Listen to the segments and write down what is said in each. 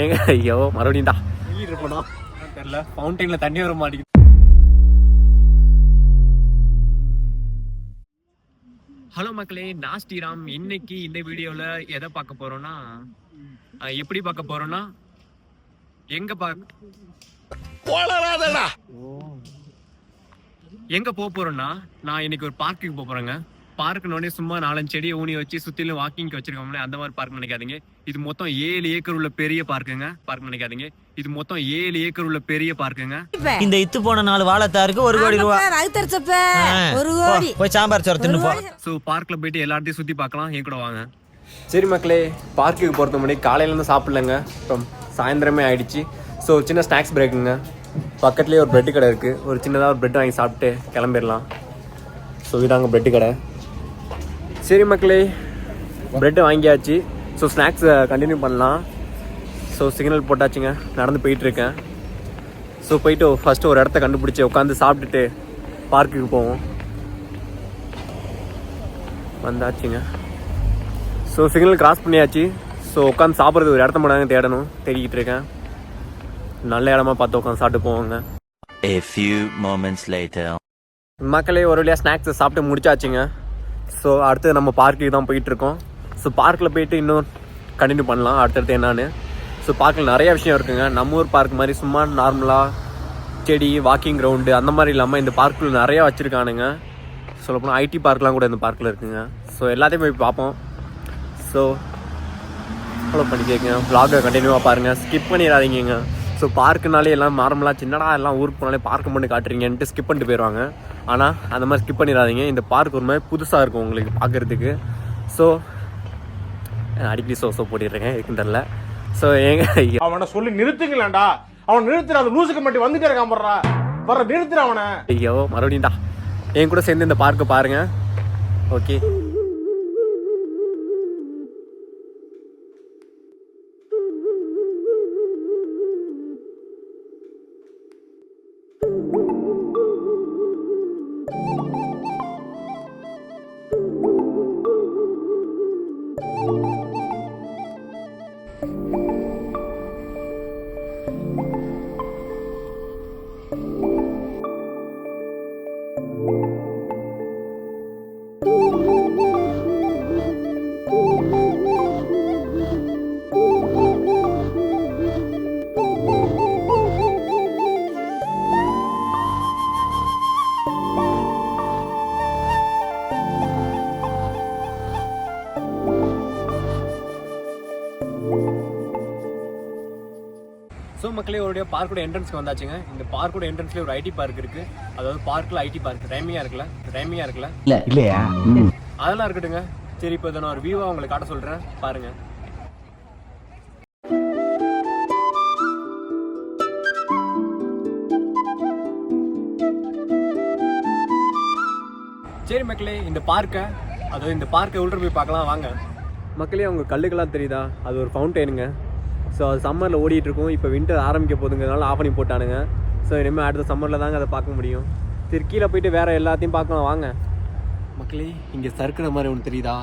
ஏங்க ஐயோ மறுபடியும் தான் வெளியிட்டு இருப்போம் தெரியல, ஃபவுண்டைன்ல தண்ணி வர மாட்டேங்குது. ஹலோ மக்களே, நான் ஸ்ரீராம். இன்னைக்கு இந்த வீடியோல எதை பார்க்க போறோம்னா, எப்படி பார்க்க போறோம்னா, எங்க போக போறோம்னா, நான் இன்னைக்கு ஒரு பார்க்குக்கு போக போறேங்க. பார்க்குனோடனே சும்மா 4 செடியை ஊனி வச்சு சுத்திலும் வாக்கிங் வச்சிருக்கோம்ல, அந்த மாதிரி பார்க் நினைக்காதீங்க. இது மொத்தம் 7 ஏக்கர் உள்ள பெரிய பார்க்குங்க. பார்க் நினைக்காதீங்க, இது மொத்தம் 7 ஏக்கர் உள்ள பெரிய பார்க்குங்க. இந்த இத்து போன 4 வாழைத்தாருக்கு 1 கோடி ரூபாய். போய் சாம்பார் சோறு தின்னு போ. ஸோ பார்க்ல போயிட்டு எல்லாத்தையும் சுத்தி பார்க்கலாம், என் கூட வாங்க. சரி மக்களே, பார்க்குக்கு போகிறது முன்னாடி காலையிலேருந்து சாப்பிடலங்க, இப்போ சாயந்தரமே ஆயிடுச்சு. ஸோ சின்ன ஸ்நாக்ஸ் பிரேக்குங்க. பக்கத்துலேயே ஒரு பிரெட்டு கடை இருக்குது. ஒரு சின்னதாக ஒரு பிரெட் வாங்கி சாப்பிட்டு கிளம்பிடலாம். ஸோ இதாங்க பிரெட்டு கடை. சரி மக்களே, பிரெட்டு வாங்கியாச்சு. ஸோ ஸ்நாக்ஸை கண்டினியூ பண்ணலாம். ஸோ சிக்னல் போட்டாச்சுங்க, நடந்து போயிட்டுருக்கேன். ஸோ போயிட்டு ஃபஸ்ட்டு ஒரு இடத்த கண்டுபிடிச்சி உட்காந்து சாப்பிட்டுட்டு பார்க்குக்கு போவோம். வந்தாச்சுங்க. ஸோ சிக்னல் கிராஸ் பண்ணியாச்சு. ஸோ உட்காந்து சாப்பிட்றது ஒரு இடத்த மட்டும் தேடணும், தேடிக்கிட்டு இருக்கேன். நல்ல இடமா பார்த்து உட்காந்து சாப்பிட்டு போவாங்க. A few moments later. மக்களே, ஒரு வழியாக ஸ்நாக்ஸை சாப்பிட்டு முடிச்சாச்சுங்க. ஸோ அடுத்து நம்ம பார்க்குக்கு தான் போயிட்டுருக்கோம். ஸோ பார்க்கில் போயிட்டு இன்னும் கண்டினியூ பண்ணலாம் அடுத்தடுத்து என்னான்னு. ஸோ பார்க்கில் நிறைய விஷயம் இருக்குங்க. நம்ம ஊர் பார்க் மாதிரி சும்மா நார்மலாக செடி, வாக்கிங் கிரவுண்டு அந்த மாதிரி இல்லாமல் இந்த பார்க்கில் நிறையா வச்சுருக்கானுங்க. சொல்லப்போனால் ஐடி பார்க்லாம் கூட இந்த பார்க்கில் இருக்குங்க. ஸோ எல்லாத்தையும் போய் பார்ப்போம். ஸோ ஃபாலோ பண்ணிக்கோங்க, vlog-ஐ கண்டினியூவாக பாருங்கள், ஸ்கிப் பண்ணிடாதீங்க. ஸோ பார்க்குனாலே எல்லாம் நார்மலாக சின்னடா எல்லாம் ஊருக்கு போனாலே பார்க்க மட்டும் காட்டுறீங்கன்ட்டு ஸ்கிப் பண்ணிட்டு போயிடுவாங்க. ஆனால் அந்த மாதிரி ஸ்கிப் பண்ணிடாதீங்க. இந்த பார்க் ஒரு மாதிரி புதுசாக இருக்கும் உங்களுக்கு பார்க்குறதுக்கு. ஸோ அடிக்கடி ஸோ போட்டிடுறேங்க, இருக்குன்னு தெரில. ஸோ ஏங்க அவனை சொல்லி நிறுத்துங்களேன்டா, அவன் நிறுத்துற, அந்த லூசுக்கு மட்டும் வந்துட்டே இருக்கான் போடுறா, வர நிறுத்துற அவனை. ஐயோ மறுபடியும் தான் என் கூட சேர்ந்து இந்த பார்க்கை பாருங்கள். ஓகே, ஸோ மக்களே, ஒரு பார்க்கோட என்ட்ரன்ஸ்க்கு வந்தாச்சுங்க. இந்த பார்க்கோட என்ட்ரன்ஸ்லேயே ஒரு ஐடி பார்க் இருக்குது. அதாவது பார்க்கில் ஐடி பார்க் டைமிங்காக இருக்குல்ல இல்லையா? அதெல்லாம் இருக்கட்டுங்க. சரி, இப்போ நான் ஒரு வியூவாக உங்களுக்கு காட்ட சொல்கிறேன், பாருங்கள். சரி மக்களே, இந்த பார்க்கை உள்ள போய் பார்க்கலாம் வாங்க. மக்களே, அவங்க கல்லுக்கெல்லாம் தெரியுதா? அது ஒரு ஃபவுண்டைனுங்க. ஸோ அது சம்மரில் ஓடிட்டுருக்கும். இப்போ வின்டர் ஆரம்பிக்க போதுங்கிறதுனால ஆஃப் பண்ணி போட்டானுங்க. ஸோ இனிமேல் அடுத்த சம்மரில் தாங்க அதை பார்க்க முடியும். சரி, கீழே போயிட்டு வேறு எல்லாத்தையும் பார்க்கலாம் வாங்க. மக்களே, இங்கே சறுக்கிற மாதிரி ஒன்று தெரியுதா?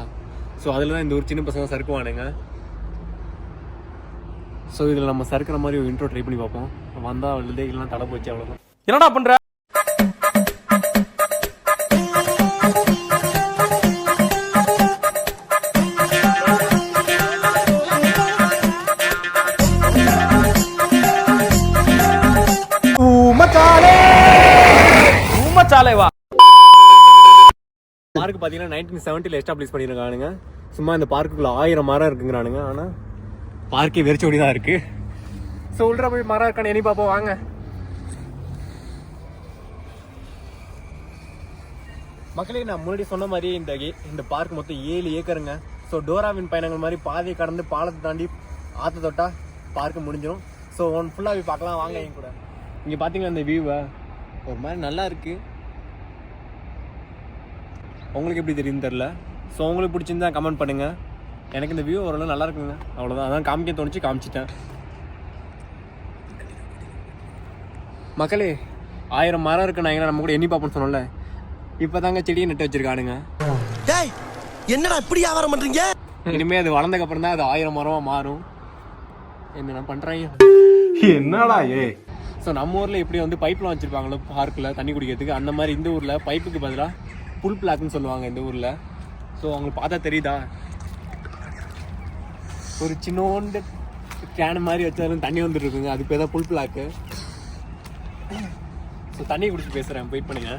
ஸோ அதில் தான் இந்த ஒரு சின்ன பசங்க சறுக்குவானுங்க. ஸோ இதில் நம்ம சறுக்கிற மாதிரி ஒரு இன்ட்ரோ ட்ரை பண்ணி பார்ப்போம். வந்தால் விழுதைகள்லாம் தலை போச்சு, அவ்வளோதான். என்னடா பண்ற? பார்க் பார்த்தீங்கன்னா 1970 எஸ்டாப்ளிஷ் பண்ணியிருக்கானுங்க. சும்மா இந்த பார்க்குள்ள 1000 மரம் இருக்குங்கிறானுங்க. ஆனால் பார்க்கே வெறிச்சோடி தான் இருக்கு. ஸோ உள்ள போய் மரம் இருக்கானு எண்ணி பார்ப்போம் வாங்க. மக்களே, நான் முன்னாடி சொன்ன மாதிரி இந்த பார்க் மொத்தம் 7 ஏக்கருங்க. ஸோ டோராவின் பயணங்கள் மாதிரி பாதையை கடந்து பாலத்தை தாண்டி ஆற்ற தொட்டா பார்க்க முடிஞ்சிடும். ஸோ ஃபுல்லாக போய் பார்க்கலாம் வாங்க என் கூட. இங்கே பார்த்தீங்கன்னா இந்த வியூவை ஒரு மாதிரி நல்லா இருக்குது. உங்களுக்கு எப்படி தெரியுன்னு தெரில. ஸோ உங்களுக்கு பிடிச்சிருந்தா கமெண்ட் பண்ணுங்கள். எனக்கு இந்த வியூ ஓரளவு நல்லா இருக்குங்க, அவ்வளோதான். அதான் காமிக்க தோணுச்சு, காமிச்சிட்டேன். மக்களே, 1000 மரம் இருக்குன்னாங்க, நம்ம கூட எண்ணி பார்ப்போம்னு சொன்னோம்ல. இப்போ தாங்க செடியை நட்டு வச்சிருக்கானுங்க. என்னடா இப்படி வியாபாரம் பண்றீங்க? இனிமேல் அது வளர்ந்ததுக்கப்புறம் தான் அது 1000 மரமாக மாறும். என்ன பண்ணுறாங்க. என்னடா ஏ? ஸோ நம்ம ஊரில் எப்படி வந்து பைப்லாம் வச்சுருப்பாங்களோ பார்க்கில் தண்ணி குடிக்கிறதுக்கு, அந்த மாதிரி இந்த ஊரில் பைப்புக்கு பதிலாக புல் பிளாக்னு சொல்லுவாங்க இந்த ஊரில். ஸோ அவங்களுக்கு பார்த்தா தெரியுதா, ஒரு சின்னோண்டு கேன் மாதிரி வச்சாலும் தண்ணி வந்துட்டு இருக்குங்க. அது பேர் தான் புல் பிளாக்கு. ஸோ தண்ணி குடிச்சு பேசுகிறேன், வெயிட் பண்ணுங்க.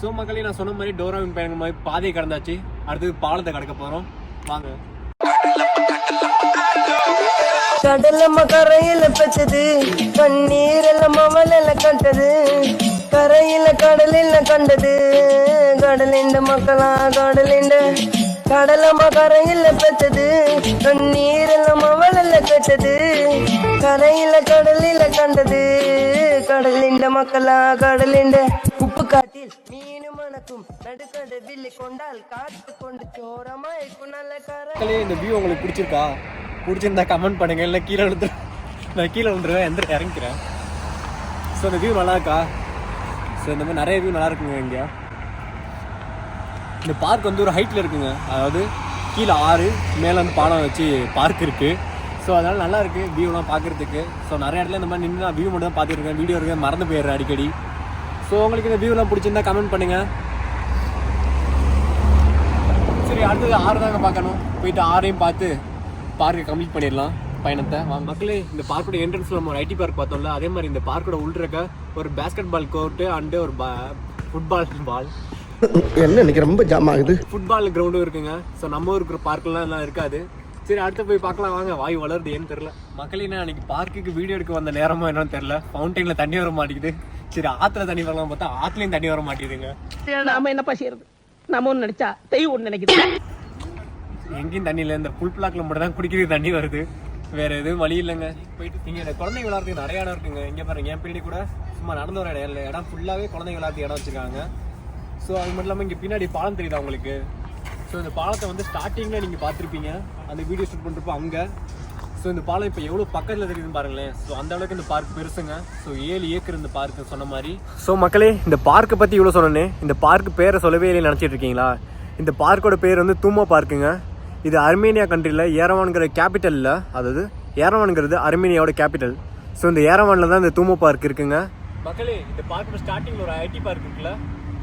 ஸோ மக்களே, நான் சொன்ன மாதிரி டோராவின் பயணம் மாதிரி பாதையை கடந்தாச்சு. அடுத்தது பாலத்தை கடக்க போகிறோம், வாங்க. கடலம்மா கரையில பெற்றது, கண்ணீர் எல்லாம் அவள கண்டது, கரையில கடலில் கண்டது, கடலிண்ட மக்களா கடலிண்ட. கடலம்மா கரையில பெற்றது, கண்ணீர் எல்லாம் அவள கண்டது, கரையில கடலில் கண்டது, கடலிண்ட மக்களா கடலிண்ட. உப்பு காட்டில் மீனு மணக்கும், நடுக்கடவில் கொண்டால் காத்து கொண்டு சோரமாய் நல்ல கரை. மக்களே, இந்த வியூ உங்களுக்கு பிடிச்சிருக்கா? பிடிச்சிருந்தா கமெண்ட் பண்ணுங்க, இல்லை கீழே விழுந்து நான் கீழே விழுந்துருவேன், இறங்கிக்கிறேன். ஸோ இந்த வியூ நல்லா இருக்கா? ஸோ இந்த மாதிரி நிறைய வியூ நல்லா இருக்குங்க. இங்கே இந்த பார்க் வந்து ஒரு ஹைட்டில் இருக்குங்க, அதாவது கீழே ஆறு, மேலே வந்து பாலம் வச்சு பார்க் இருக்குது. ஸோ அதனால் நல்லா இருக்குது வியூலாம் பார்க்குறதுக்கு. ஸோ நிறைய இடத்துல இந்த மாதிரி நின்று நான் வியூ மட்டும் தான் பார்த்துருக்கேன், வீடியோ இருக்க மறந்து போயிடுறேன் அடிக்கடி. ஸோ உங்களுக்கு இந்த வியூலாம் பிடிச்சிருந்தா கமெண்ட் பண்ணுங்கள். சரி, அடுத்தது ஆறு தாங்க பார்க்கணும். போயிட்டு ஆறையும் பார்த்து பார்க்கை கம்ப்ளீட் பண்ணிடலாம் பயணத்தை. மக்களே, இந்த பார்க்கோட என்ட்ரன்ஸில் நம்ம ஒரு ஐடி பார்க் பார்த்தோம்ல, அதே மாதிரி இந்த பார்க்கோட உள்றக்க ஒரு பேஸ்கெட் பால் கோர்ட்டு அண்டு ஒரு ஃபுட்பால் என்ன இன்னைக்கு ரொம்ப ஜாம் ஆகுது, ஃபுட்பால் கிரவுண்டும் இருக்குங்க. ஸோ நம்ம இருக்கிற பார்க்கெலாம் எல்லாம் இருக்காது. சரி, அடுத்து போய் பார்க்கலாம் வாங்க. வாய் வளருது ஏன்னு தெரில. மக்களே, நான் அன்றைக்கி பார்க்குக்கு வீடியோ எடுக்க வந்த நேரமோ என்னன்னு தெரில, ஃபவுண்டெயினில் தண்ணி வர மாட்டேங்குது. சரி, ஆற்றுல தண்ணி வரலாம் பார்த்தா ஆற்றுலையும் தண்ணி வர மாட்டேங்குதுங்க. நாம என்னப்பா செய்யறது, நம்ம ஒன்று நினைச்சா தெய்வம் ஒன்று நினைக்குது. எங்கேயும் தண்ணி இல்லை, இந்த புல் பிளாக்ல மட்டும் தான் குடிக்கிறது தண்ணி வருது, வேற எதுவும் வழி இல்லைங்க. போயிட்டு இங்கே குழந்தைங்க விளாட்றதுக்கு நிறைய இடம் இருக்குங்க. இங்கே பாருங்க, என் பின்னாடி கூட சும்மா நடந்து வர இடம் இல்லை, இடம் ஃபுல்லாகவே குழந்தைங்க விளாட்றதுக்கு இடம் வச்சுருக்காங்க. ஸோ அது மட்டும் இல்லாமல் இங்கே பின்னாடி பாலம் தெரியுதா உங்களுக்கு? ஸோ இந்த பாலத்தை வந்து ஸ்டார்டிங்கில் நீங்கள் பார்த்துருப்பீங்க, அந்த வீடியோ ஷூட் பண்ணுறப்போ அங்கே. ஸோ இந்த பாலம் இப்போ எவ்வளோ பக்கத்தில் தெரியுதுன்னு பாருங்களேன். ஸோ அந்த அளவுக்கு இந்த பார்க் பெருசுங்க. ஸோ 7 ஏக்கர் இந்த பார்க்கு சொன்ன மாதிரி. ஸோ மக்களே, இந்த பார்க்கை பற்றி இவ்வளோ சொன்னேன். இந்த பார்க்கு பேரை சொல்லவே இல்லைன்னு நினச்சிட்டு இருக்கீங்களா? இந்த பார்க்கோட பேர் வந்து தூமா பார்க்குங்க. இது அர்மேனியா கண்ட்ரியில் ஏரவான்கிற கேபிட்டலில், அதாவது ஏரவான்ங்கிறது அர்மேனியாவோட கேபிட்டல். ஸோ இந்த ஏரவானில் தான் இந்த தூமா பார்க் இருக்குங்க. மக்களே, இந்த பார்க்கோட ஸ்டார்டிங்கில் ஒரு ஐடி பார்க் இருக்குல்ல,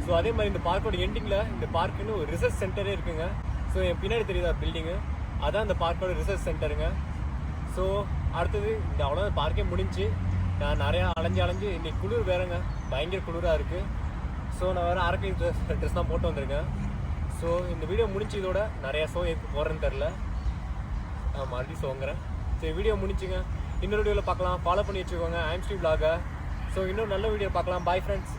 ஸோ அதே மாதிரி இந்த பார்க்கோட எண்டிங்கில் இந்த பார்க்குன்னு ஒரு ரிசர்ச் சென்டரே இருக்குங்க. ஸோ என் பின்னாடி தெரியுதா பில்டிங்கு, அதான் இந்த பார்க்கோட ரிசர்ச் சென்டருங்க. ஸோ அடுத்தது இந்த அவ்வளோ பார்க்கே முடிஞ்சு. நான் நிறையா அலைஞ்சு இன்னைக்கு குளிர் வேறுங்க, பயங்கர குளிராக இருக்குது. ஸோ நான் வேறு அரக்கை ட்ரெஸ் தான் போட்டு வந்திருக்கேன். ஸோ இந்த வீடியோ முடிஞ்சு இதோட நிறையா ஷோ எதுக்கு போடுறேன்னு தெரில, நான் மறுபடியும் ஷோங்கிறேன். சரி, வீடியோ முடிஞ்சுங்க. இன்னொரு வீடியோவில் பார்க்கலாம். ஃபாலோ பண்ணி வச்சுக்கோங்க ஐஎம்ஸ்டி vlog. ஸோ இன்னொரு நல்ல வீடியோ பார்க்கலாம். Bye friends.